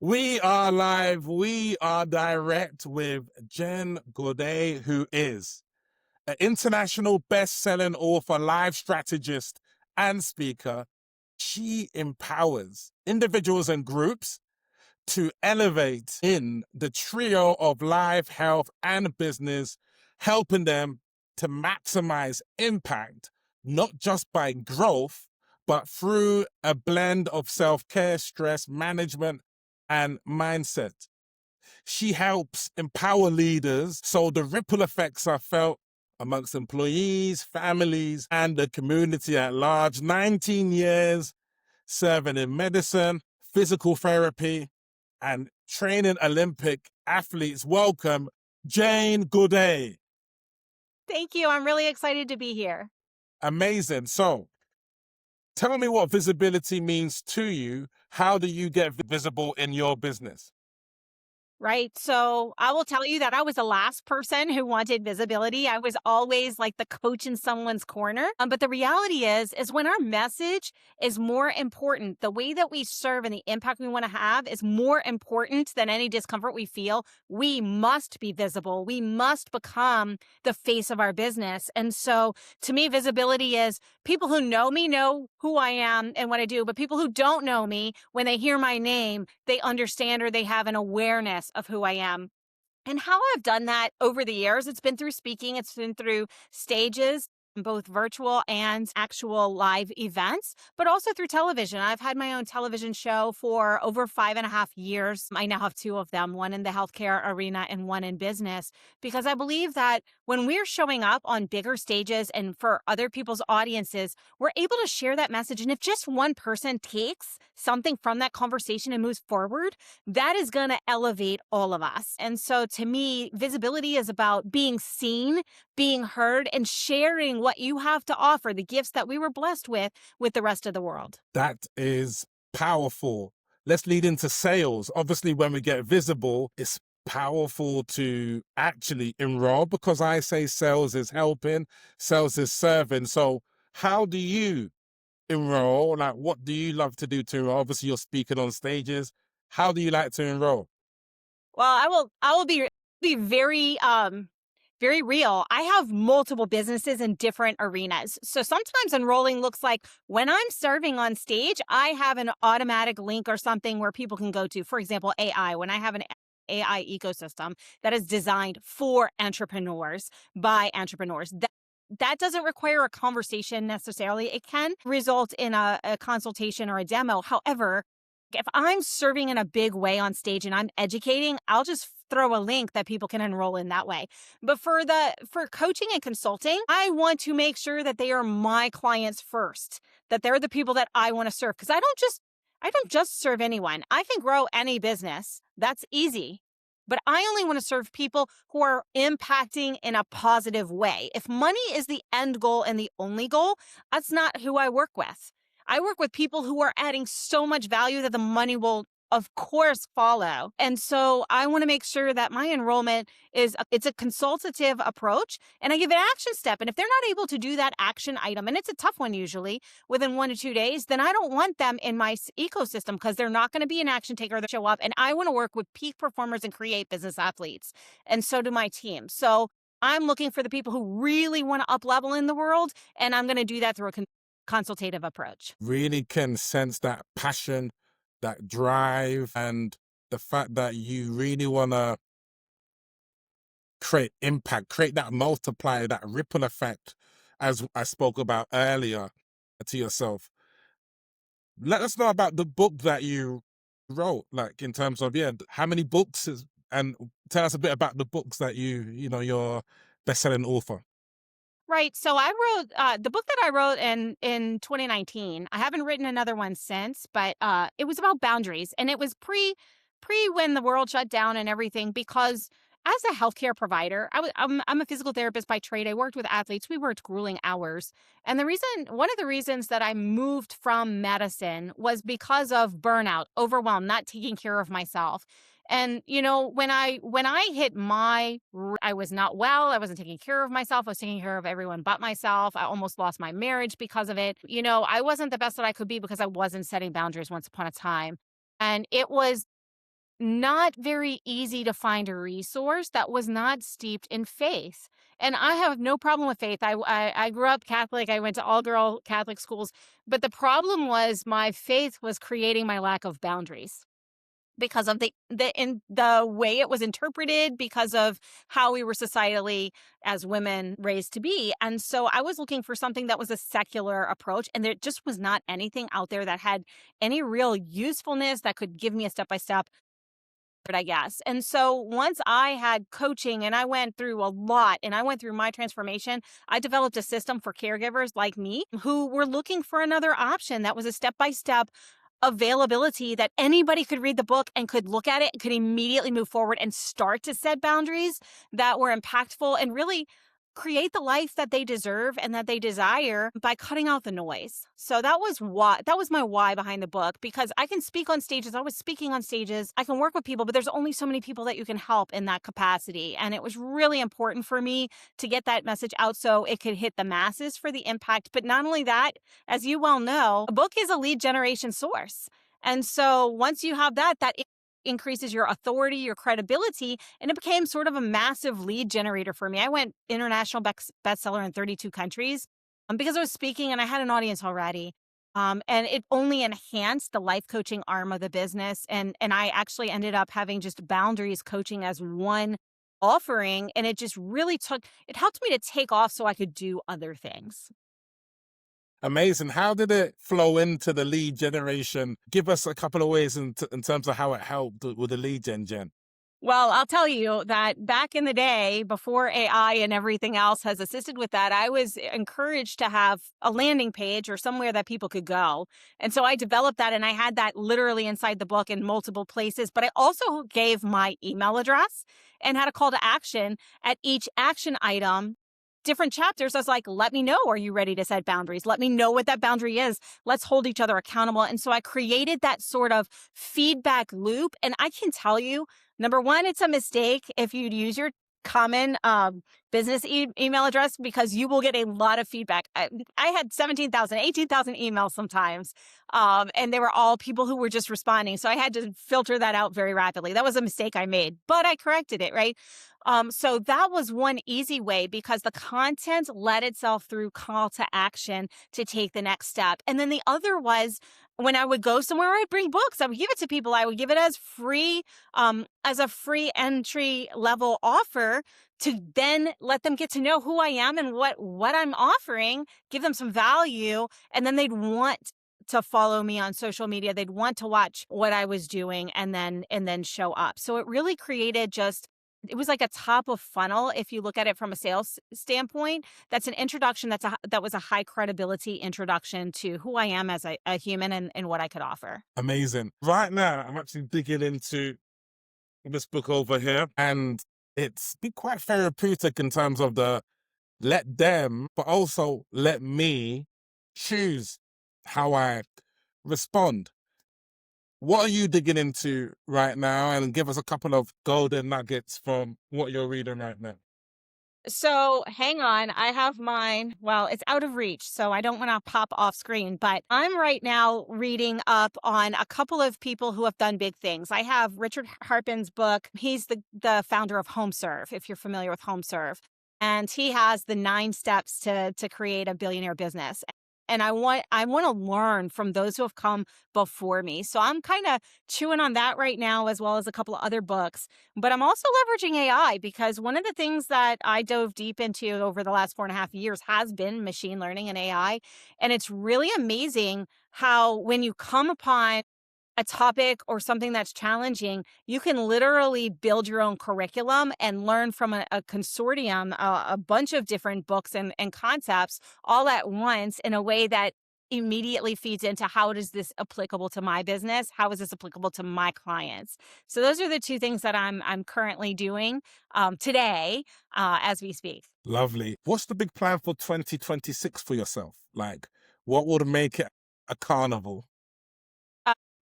We are live. We are direct with Jen Gaudet, who is an international best-selling author, live strategist, and speaker. She empowers individuals and groups to elevate in the trio of life, health, and business, helping them to maximize impact, not just by growth, but through a blend of self-care, stress management, and mindset. She helps empower leaders so the ripple effects are felt amongst employees, families, and the community at large. 19 years serving in medicine, physical therapy, and training Olympic athletes. Welcome, Jane Gaudet. Thank you. I'm really excited to be here. Amazing. So, tell me what visibility means to you. How do you get visible in your business? Right. So I will tell you that I was the last person who wanted visibility. I was always like the coach in someone's corner. But the reality is when our message is more important, the way that we serve and the impact we want to have is more important than any discomfort we feel. We must be visible. We must become the face of our business. And so to me, visibility is people who know me know who I am and what I do, but people who don't know me, when they hear my name, they understand or they have an awareness of who I am. And how I've done that over the years, it's been through speaking, it's been through stages, both virtual and actual live events, but also through television. I've had my own television show for over 5.5 years. I now have two of them, one in the healthcare arena and one in business, because I believe that when we're showing up on bigger stages and for other people's audiences, we're able to share that message. And if just one person takes something from that conversation and moves forward, that is going to elevate all of us. And so to me, visibility is about being seen, being heard, and sharing what you have to offer, the gifts that we were blessed with the rest of the world. That is powerful. Let's lead into sales. Obviously, when we get visible, it's powerful to actually enroll, because I say sales is helping, sales is serving. So how do you enroll? Like, what do you love to do to enroll? Obviously, you're speaking on stages. How do you like to enroll? Well, I will be very real. I have multiple businesses in different arenas. So sometimes enrolling looks like when I'm serving on stage, I have an automatic link or something where people can go to. For example, AI, when I have an AI ecosystem that is designed for entrepreneurs by entrepreneurs. That doesn't require a conversation necessarily. It can result in a consultation or a demo. However, if I'm serving in a big way on stage and I'm educating, I'll just throw a link that people can enroll in that way. But for coaching and consulting, I want to make sure that they are my clients first, that they're the people that I want to serve, because I don't just serve anyone. I can grow any business. That's easy. But I only want to serve people who are impacting in a positive way. If money is the end goal and the only goal, that's not who I work with. I work with people who are adding so much value that the money will, of course, follow. And so I want to make sure that my enrollment it's a consultative approach, and I give an action step. And if they're not able to do that action item, and it's a tough one usually within 1 to 2 days, then I don't want them in my ecosystem, because they're not going to be an action taker that show up. And I want to work with peak performers and create business athletes. And so do my team. So I'm looking for the people who really want to up level in the world, and I'm going to do that through a consultative approach. Really can sense that passion, that drive, and the fact that you really want to create impact, create that multiplier, that ripple effect, as I spoke about earlier to yourself. Let us know about the book that you wrote, like in terms of, yeah, how many books and tell us a bit about the books that you're best-selling author. Right. So I wrote the book that I wrote in 2019. I haven't written another one since, but it was about boundaries, and it was pre when the world shut down and everything. Because as a healthcare provider, I'm a physical therapist by trade. I worked with athletes. We worked grueling hours, and one of the reasons that I moved from medicine was because of burnout, overwhelm, not taking care of myself. And when I hit I was not well. I wasn't taking care of myself. I was taking care of everyone but myself. I almost lost my marriage because of it. I wasn't the best that I could be because I wasn't setting boundaries once upon a time. And it was not very easy to find a resource that was not steeped in faith. And I have no problem with faith. I grew up Catholic. I went to all girl Catholic schools, but the problem was my faith was creating my lack of boundaries because of the way it was interpreted, because of how we were societally as women raised to be. And so I was looking for something that was a secular approach, and there just was not anything out there that had any real usefulness that could give me a step by step, I guess. And so once I had coaching and I went through a lot and I went through my transformation, I developed a system for caregivers like me who were looking for another option that was a step by step availability that anybody could read the book and could look at it and could immediately move forward and start to set boundaries that were impactful and really create the life that they deserve and that they desire by cutting out the noise. So that was my why behind the book, because I can speak on stages. I was speaking on stages. I can work with people, but there's only so many people that you can help in that capacity. And it was really important for me to get that message out so it could hit the masses for the impact. But not only that, as you well know, a book is a lead generation source. And so once you have that, increases your authority, your credibility, and it became sort of a massive lead generator for me. I went international bestseller in 32 countries because I was speaking and I had an audience already. And it only enhanced the life coaching arm of the business. And I actually ended up having just boundaries coaching as one offering. And it just really it helped me to take off so I could do other things. Amazing. How did it flow into the lead generation? Give us a couple of ways in terms of how it helped with the lead gen. Well, I'll tell you that back in the day, before AI and everything else has assisted with that, I was encouraged to have a landing page or somewhere that people could go. And so I developed that, and I had that literally inside the book in multiple places. But I also gave my email address and had a call to action at each action item. Different chapters, I was like, let me know, are you ready to set boundaries? Let me know what that boundary is. Let's hold each other accountable. And so I created that sort of feedback loop. And I can tell you, number one, it's a mistake if you use your common business email address, because you will get a lot of feedback. I had 17,000, 18,000 emails sometimes. And they were all people who were just responding. So I had to filter that out very rapidly. That was a mistake I made, but I corrected it, right? So that was one easy way, because the content led itself through call to action to take the next step. And then the other was when I would go somewhere, I'd bring books. I would give it to people. I would give it as a free entry level offer to then let them get to know who I am and what I'm offering, give them some value, and then they'd want to follow me on social media. They'd want to watch what I was doing and then show up. So it really created it was like a top of funnel. If you look at it from a sales standpoint, that's an introduction. That was a high credibility introduction to who I am as a human and what I could offer. Amazing. Right now, I'm actually digging into this book over here, and it's been quite therapeutic in terms of the let them, but also let me choose how I respond. What are you digging into right now? And give us a couple of golden nuggets from what you're reading right now. So hang on, I have mine. Well, it's out of reach, so I don't want to pop off screen, but I'm right now reading up on a couple of people who have done big things. I have Richard Harpen's book. He's the founder of HomeServe, if you're familiar with HomeServe. And he has the 9 steps to create a billionaire business. And I want to learn from those who have come before me. So I'm kind of chewing on that right now, as well as a couple of other books. But I'm also leveraging AI, because one of the things that I dove deep into over the last 4.5 years has been machine learning and AI. And it's really amazing how when you come upon a topic or something that's challenging, you can literally build your own curriculum and learn from a consortium, a bunch of different books and concepts all at once in a way that immediately feeds into how is this applicable to my business? How is this applicable to my clients? So those are the 2 things that I'm currently doing today as we speak. Lovely. What's the big plan for 2026 for yourself? Like, what would make it a carnival?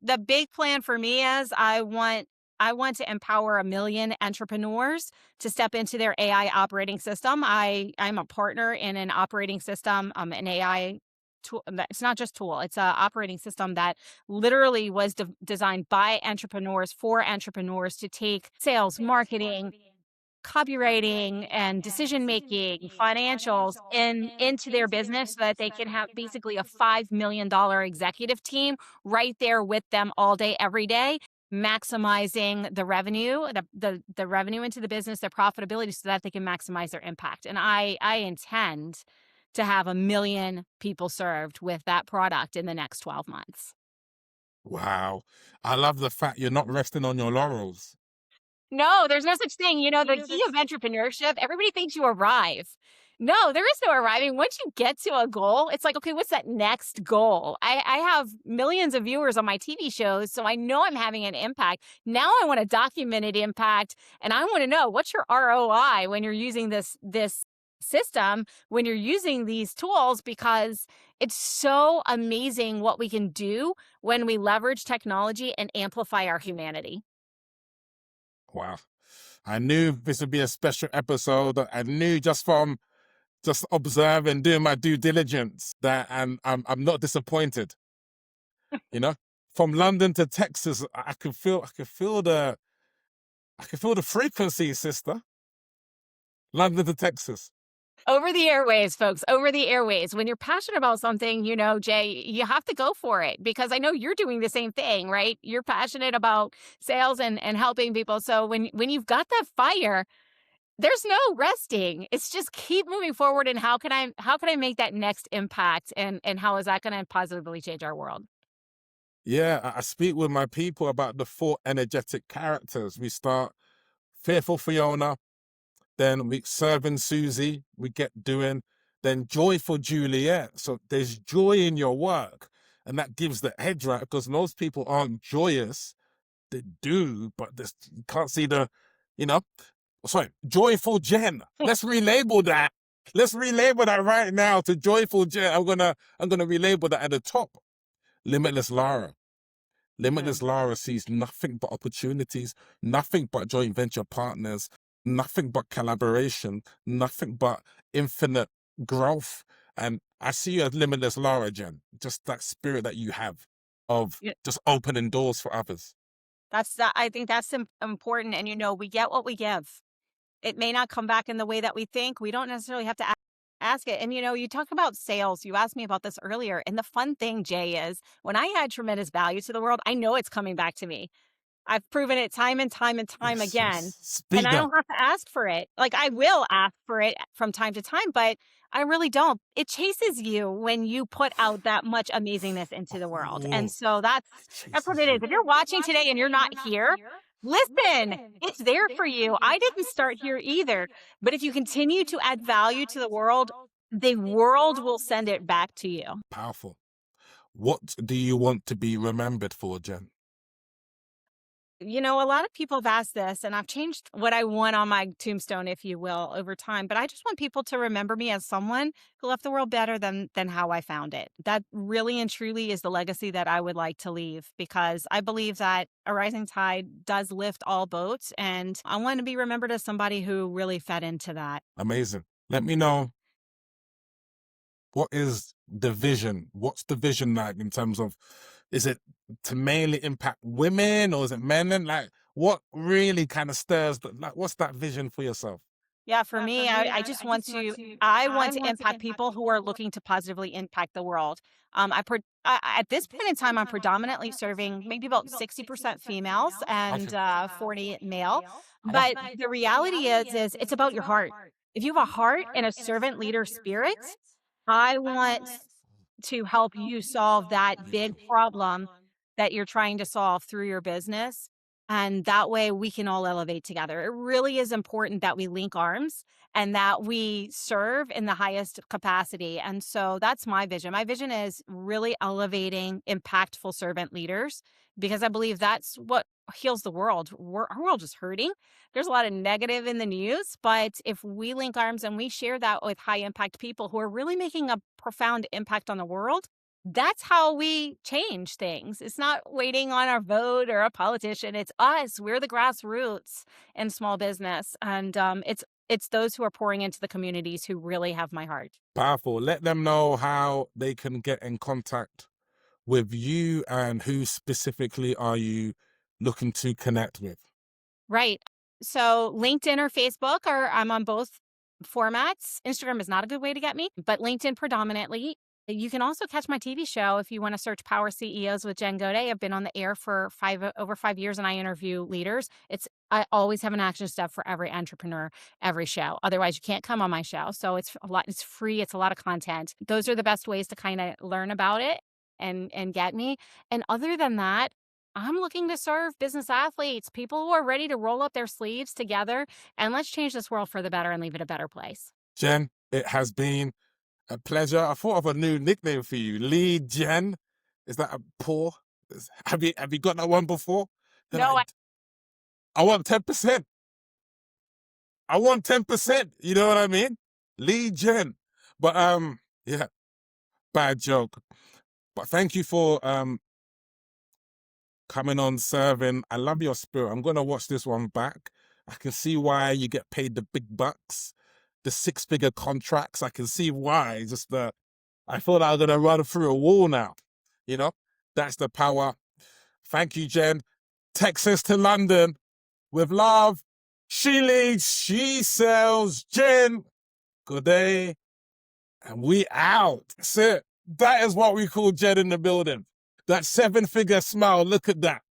The big plan for me is I want to empower 1 million entrepreneurs to step into their AI operating system. I'm a partner in an operating system, an AI tool. It's not just tool. It's a operating system that literally was designed by entrepreneurs for entrepreneurs to take sales, marketing, copywriting and decision making, financials into their business so that they can have basically a $5 million executive team right there with them all day, every day, maximizing the revenue, the revenue into the business, their profitability so that they can maximize their impact. And I intend to have 1 million people served with that product in the next 12 months. Wow. I love the fact you're not resting on your laurels. No, there's no such thing. The key of entrepreneurship, everybody thinks you arrive. No, there is no arriving. Once you get to a goal, it's like, okay, what's that next goal? I have millions of viewers on my TV shows, so I know I'm having an impact. Now I want a documented impact, and I want to know what's your ROI when you're using this system, when you're using these tools, because it's so amazing what we can do when we leverage technology and amplify our humanity. Wow. I knew this would be a special episode. I knew just from just observing, doing my due diligence that I'm not disappointed. From London to Texas, I could feel the frequency, sister. London to Texas. Over the airways, folks, over the airways. When you're passionate about something, Jay, you have to go for it, because I know you're doing the same thing, right? You're passionate about sales and helping people. So when you've got that fire, there's no resting. It's just keep moving forward. And how can I make that next impact? And how is that going to positively change our world? Yeah, I speak with my people about the 4 energetic characters. We start fearful Fiona, then we serving Susie, we get doing, then joyful Juliet. So there's joy in your work, and that gives the edge, right? Because most people aren't joyous. They do, but you can't see joyful Jen. Let's relabel that. Let's relabel that right now to joyful Jen. I'm gonna relabel that at the top. Limitless Lara. Limitless Lara sees nothing but opportunities, nothing but joint venture partners, nothing but collaboration, nothing but infinite growth. And I see you as Limitless Lara, Jen. Just that spirit that you have of just opening doors for others. I think that's important. And, we get what we give. It may not come back in the way that we think. We don't necessarily have to ask it. And, you talk about sales. You asked me about this earlier. And the fun thing, Jay, is when I add tremendous value to the world, I know it's coming back to me. I've proven it time and time and time again. And I don't have to ask for it. Like, I will ask for it from time to time, but I really don't. It chases you when you put out that much amazingness into the world. And so that's what it is. If you're watching today and you're not here, listen, it's there for you. I didn't start here either. But if you continue to add value to the world will send it back to you. Powerful. What do you want to be remembered for, Jen? A lot of people have asked this, and I've changed what I want on my tombstone, if you will, over time. But I just want people to remember me as someone who left the world better than how I found it. That really and truly is the legacy that I would like to leave, because I believe that a rising tide does lift all boats. And I want to be remembered as somebody who really fed into that. Amazing. Let me know, what is the vision? What's the vision like in terms of, is it to mainly impact women or is it men? And what really kind of stirs, what's that vision for yourself? Yeah, for me, I just want to impact people who are looking to positively impact the world. At this point in time, I'm predominantly serving maybe about 60% females and 40 male. But the reality is it's about your heart. If you have a heart and a servant leader spirit, I want to help you solve that big problem that you're trying to solve through your business. And that way we can all elevate together. It really is important that we link arms and that we serve in the highest capacity. And so that's my vision. My vision is really elevating impactful servant leaders, because I believe that's what heals the world. Our world is hurting. There's a lot of negative in the news, but if we link arms and we share that with high impact people who are really making a profound impact on the world, that's how we change things. It's not waiting on our vote or a politician. It's us. We're the grassroots in small business. And it's It's those who are pouring into the communities who really have my heart. Powerful. Let them know how they can get in contact with you and who specifically are you looking to connect with. Right. So LinkedIn or Facebook, or I'm on both formats. Instagram is not a good way to get me, but LinkedIn predominantly. You can also catch my TV show if you want to search Power CEOs with Jen Gaudet. I've been on the air for over 5 years, and I interview leaders. I always have an action step for every entrepreneur, every show. Otherwise, you can't come on my show. So it's a lot. It's free. It's a lot of content. Those are the best ways to kind of learn about it and get me. And other than that, I'm looking to serve business athletes, people who are ready to roll up their sleeves together, and let's change this world for the better and leave it a better place. Jen, it has been a pleasure. I thought of a new nickname for you, Lead Jen. Is that a poor? Have you got that one before? No, I want 10%. I want 10%. You know what I mean? Lead Jen. But yeah, bad joke. But thank you for coming on, serving. I love your spirit. I'm gonna watch this one back. I can see why you get paid the big bucks, the 6-figure contracts. I can see why. I thought I was gonna run through a wall now. You know, that's the power. Thank you, Jen. Texas to London with love. She leads, she sells. Jen Gaudet, and we out. That's it. That is what we call Jen in the building. That 7-figure smile. Look at that.